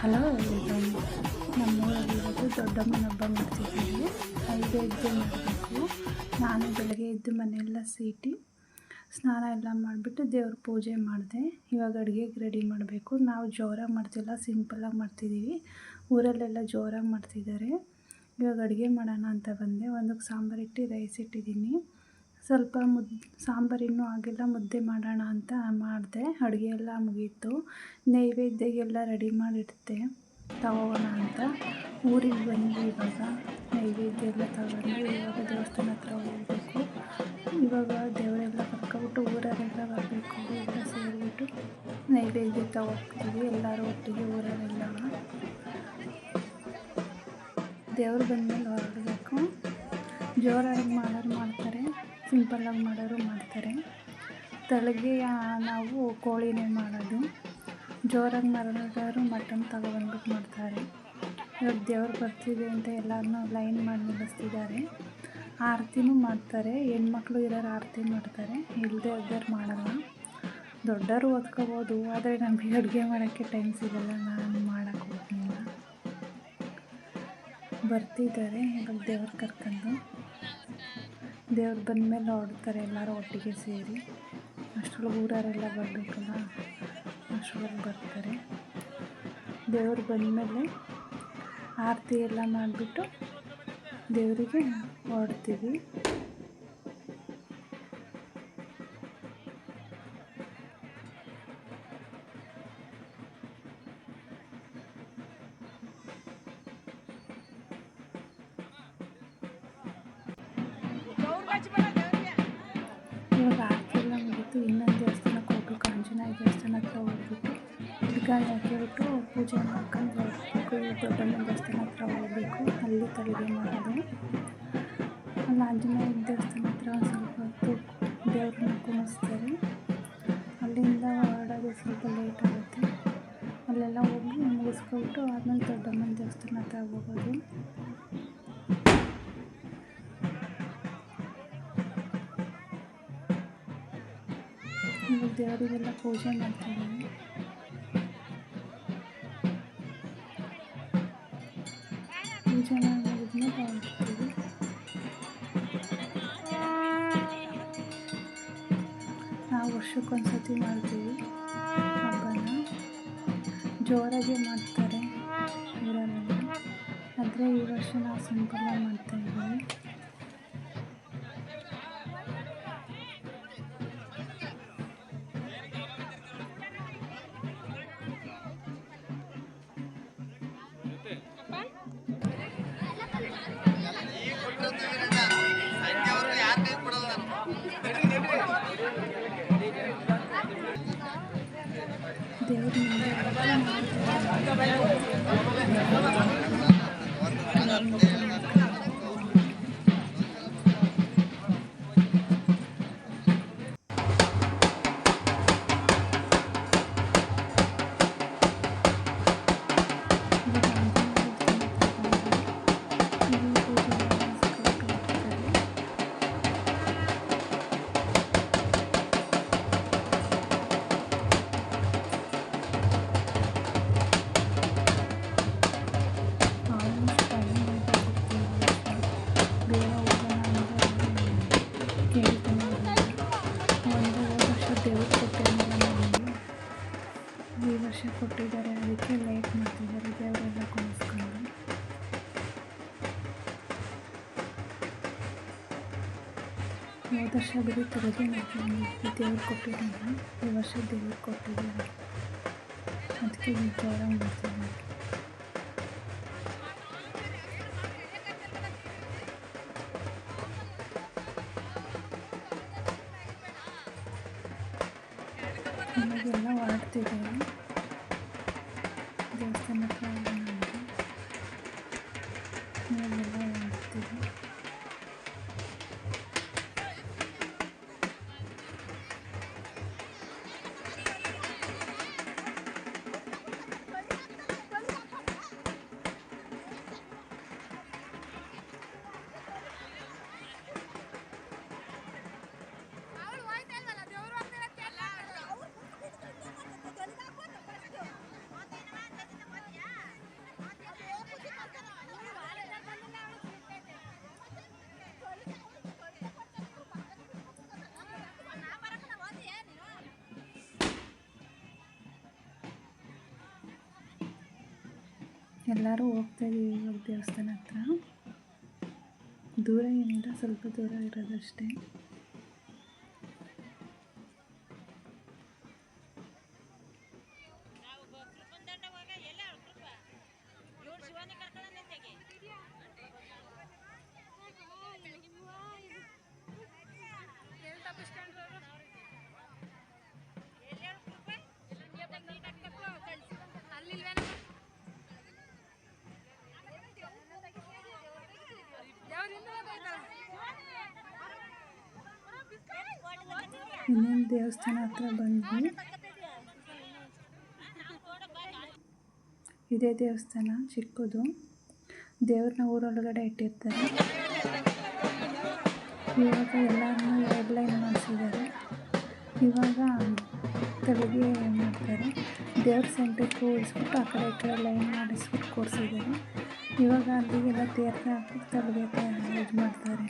Hello everyone. ನಮ್ಮೂರಲ್ಲಿ ಇವತ್ತು ದೊಡ್ಡಮ್ಮನ ಹಬ್ಬ ಮಾಡ್ತಿದ್ದೀವಿ. 5 ಎದ್ದು ಮಾಡಬೇಕು. ನಾನು ಬೆಳಗ್ಗೆ ಎದ್ದು ಮನೆಯೆಲ್ಲ ಸೀಟಿ ಸ್ನಾನ ಎಲ್ಲ ಮಾಡಿಬಿಟ್ಟು ದೇವ್ರ ಪೂಜೆ ಮಾಡಿದೆ. ಇವಾಗ ಅಡುಗೆಗೆ ರೆಡಿ ಮಾಡಬೇಕು. ನಾವು ಜೋರಾಗಿ ಮಾಡ್ತಿಲ್ಲ, ಸಿಂಪಲ್ಲಾಗಿ ಮಾಡ್ತಿದ್ದೀವಿ. ಊರಲ್ಲೆಲ್ಲ ಜೋರಾಗಿ ಮಾಡ್ತಿದ್ದಾರೆ. ಇವಾಗ ಅಡುಗೆ ಮಾಡೋಣ ಅಂತ ಬಂದೆ. ಒಂದಕ್ಕೆ ಸಾಂಬಾರು ಇಟ್ಟು ರೈಸ್ ಇಟ್ಟಿದ್ದೀನಿ. ಸ್ವಲ್ಪ ಸಾಂಬಾರು ಇನ್ನೂ ಆಗಿಲ್ಲ, ಮುದ್ದೆ ಮಾಡೋಣ ಅಂತ ಮಾಡಿದೆ. ಅಡುಗೆ ಎಲ್ಲ ಮುಗೀತು. ನೈವೇದ್ಯಕ್ಕೆಲ್ಲ ರೆಡಿ ಮಾಡಿಡ್ತೆ ತಗೋಣ ಅಂತ ಊರಿಗೆ ಬಂದ್ವಿ. ಇವಾಗ ನೈವೇದ್ಯ ಎಲ್ಲ ತಗೊಂಡು ಇವಾಗ ದೇವಸ್ಥಾನ ಹತ್ರ ಹೋಗಬೇಕು. ಇವಾಗ ದೇವರೆಲ್ಲ ಕರ್ಕೊಬಿಟ್ಟು ಊರವರೆಲ್ಲ ಬರಬೇಕು. ಎಲ್ಲ ಸೇರಿಬಿಟ್ಟು ನೈವೇದ್ಯ ತಗೋಗ್ತೀವಿ ಎಲ್ಲರೂ ಒಟ್ಟಿಗೆ. ಊರವರೆಲ್ಲ ದೇವ್ರು ಬಂದಮೇಲೆ ಹೊರಡಬೇಕು. ಜೋರಾಗಿ ಮಾಡೋರು ಮಾಡ್ತಾರೆ, ಸಿಂಪಲ್ಲಾಗಿ ಮಾಡೋರು ಮಾಡ್ತಾರೆ. ತಲೆಗೆ ನಾವು ಕೋಳಿನೇ ಮಾಡೋದು. ಜೋರಾಗಿ ಮಾಡೋರು ಮಟನ್ ತಗೊಬಂದ್ಬಿಟ್ಟು ಮಾಡ್ತಾರೆ. ಇವಾಗ ದೇವ್ರು ಬರ್ತಿದೆ ಅಂತ ಎಲ್ಲರನ್ನೂ ಲೈನ್ ಮಾಡಿ ನಿಲ್ಲಿಸ್ತಿದ್ದಾರೆ. ಆರತಿನೂ ಮಾಡ್ತಾರೆ. ಹೆಣ್ಮಕ್ಳು ಇರೋರು ಆರತಿ ಮಾಡ್ತಾರೆ, ಇಲ್ಲದೆ ಇದ್ದವ್ರು ಮಾಡಲ್ಲ. ದೊಡ್ಡವರು ಓದ್ಕೋಬೋದು, ಆದರೆ ನಮಗೆ ಅಡುಗೆ ಮಾಡೋಕ್ಕೆ ಟೈಮ್ ಸಿಗೋಲ್ಲ. ನಾನು ಮಾಡೋಕ್ಕೆ ಹೋಗ್ಲಿಲ್ಲ. ಬರ್ತಿದ್ದಾರೆ ಇವಾಗ ದೇವ್ರು ಕರ್ಕೊಂಡು. ದೇವ್ರು ಬಂದಮೇಲೆ ಹೊರಡ್ತಾರೆ ಎಲ್ಲರೂ ಒಟ್ಟಿಗೆ ಸೇರಿ. ಅಷ್ಟರೊಳಗೆ ಊರವರೆಲ್ಲ ಬರಬೇಕಲ್ಲ, ಅಷ್ಟರೊಳಗೆ ಬರ್ತಾರೆ. ದೇವ್ರು ಬಂದಮೇಲೆ ಆರತಿ ಎಲ್ಲ ಮಾಡಿಬಿಟ್ಟು ದೇವರಿಗೆ ಹೊರಡ್ತೀವಿ. ಇವಾಗ ಆರತಿ ಎಲ್ಲ ಮುಗೀತು. ಇನ್ನೊಂದು ದೇವಸ್ಥಾನಕ್ಕೆ ಹೋಗ್ಬೇಕು. ಆಂಜನೇಯ ದೇವಸ್ಥಾನ ಹತ್ರ ಹೋಗ್ಬಿಟ್ಟು ಗಿಡಗಾಯಿ ಹಾಕಿಬಿಟ್ಟು ಪೂಜೆ ಮಾಡ್ಕೊಂಡು ಹೋಗ್ಬೇಕು. ಈ ದೊಡ್ಡಮ್ಮನ ದೇವಸ್ಥಾನ ಹತ್ರ ಹೋಗಬೇಕು. ಅಲ್ಲಿ ತಲೆಗೆ ಮಾಡೋದು. ಅಲ್ಲಿ ಆಂಜನೇಯ ದೇವಸ್ಥಾನ ಹತ್ರ ಒಂದು ಸ್ವಲ್ಪ ಹೊತ್ತು ದೇವ್ರನ್ನ ಕುಣಿಸ್ತಾರೆ. ಅಲ್ಲಿಂದ ಹೊರಡೋದು ಸ್ವಲ್ಪ ಲೇಟ್ ಆಗುತ್ತೆ. ಅಲ್ಲೆಲ್ಲ ಹೋಗಿ ಮುಗಿಸ್ಕೊಬಿಟ್ಟು ಆದಮೇಲೆ ದೊಡ್ಡಮ್ಮನ ದೇವಸ್ಥಾನ ಹತ್ರ ಹೋಗೋದು. ಇವಾಗ ದೇವರಿಗೆಲ್ಲ ಪೂಜೆ ಮಾಡ್ತಿದ್ದೀವಿ. ಪೂಜೆ ಮಾಡಿದ್ಮೇಲೆ ಹೊರಡ್ತೀವಿ. ನಾವು ವರ್ಷಕ್ಕೊಂದ್ಸತಿ ಮಾಡ್ತೀವಿ ಹಬ್ಬನ. ಜೋರಾಗಿ ಮಾಡ್ತಾರೆ ಊರಲ್ಲೆಲ್ಲ, ಆದರೆ ಈ ವರ್ಷ ನಾವು ಸಿಂಪಲ್ಲಾಗಿ ಮಾಡ್ತಾಯಿದ್ದೀವಿ. ದೇವ್ರ ಮುಂದೆ ಈ ವರ್ಷ ಕೊಟ್ಟಿದ್ದಾರೆ, ಅದಕ್ಕೆ ಲೇಟ್ ಮಾಡ್ತಿದ್ದಾರೆ ದೇವರೆಲ್ಲ ಕುಣಿಸ್ಕೊಂಡು. ಹೋದ ವರ್ಷ ಬರೀ ತೆರಿಗೆ ಮಾಡ್ತಿದ್ದೀವಿ. ದೇವ್ರು ಕೊಟ್ಟಿದ್ದಾರೆ, ಈ ವರ್ಷ ದೇವ್ರು ಕೊಟ್ಟಿದ್ದಾರೆ, ಅದಕ್ಕೆ ಜೋರಾಗಿ ಮಾಡ್ತಿದ್ದಾರೆ. ಇವಾಗೆಲ್ಲ ಹೊರಡ್ತಿದ್ದಾರೆ ದೇವಸ್ಥಾನ ಹತ್ರ ಹೋಗೋಣ ಅಂತ. ಇವಾಗೆಲ್ಲ ಹೊರಡ್ತೀವಿ. ಎಲ್ಲರೂ ಹೋಗ್ತಾಯಿದ್ದೀವಿ ಇವಾಗ ದೇವಸ್ಥಾನ ಹತ್ರ. ದೂರ ಏನಿಲ್ಲ, ಸ್ವಲ್ಪ ದೂರ ಇರೋದಷ್ಟೇ. ಇನ್ನೇನು ದೇವಸ್ಥಾನ ಹತ್ರ ಬಂದ್ವಿ. ಇದೇ ದೇವಸ್ಥಾನ ಚಿಕ್ಕದು. ದೇವ್ರನ್ನ ಊರೊಳಗಡೆ ಇಟ್ಟಿರ್ತಾರೆ. ಇವಾಗ ಎಲ್ಲರನ್ನೂ 2 ಲೈನ್ ಮಾಡಿಸಿದ್ದಾರೆ. ಇವಾಗ ತಲೆಗೆ ಮಾಡ್ತಾರೆ. ದೇವ್ರ ಸೆಂಟ್ರಿಗೆ ಕೂರಿಸ್ಬಿಟ್ಟು ಆ ಕಡೆ ಈ ಕಡೆ ಲೈನ್ ಮಾಡಿಸ್ಬಿಟ್ಟು ಕೂರಿಸಿದ್ದಾರೆ. ಇವಾಗ ಅಲ್ಲಿಗೆಲ್ಲ ತೀರ್ಥ ಹಾಕಿ ತಲೆಗೆ ಇದು ಮಾಡ್ತಾರೆ.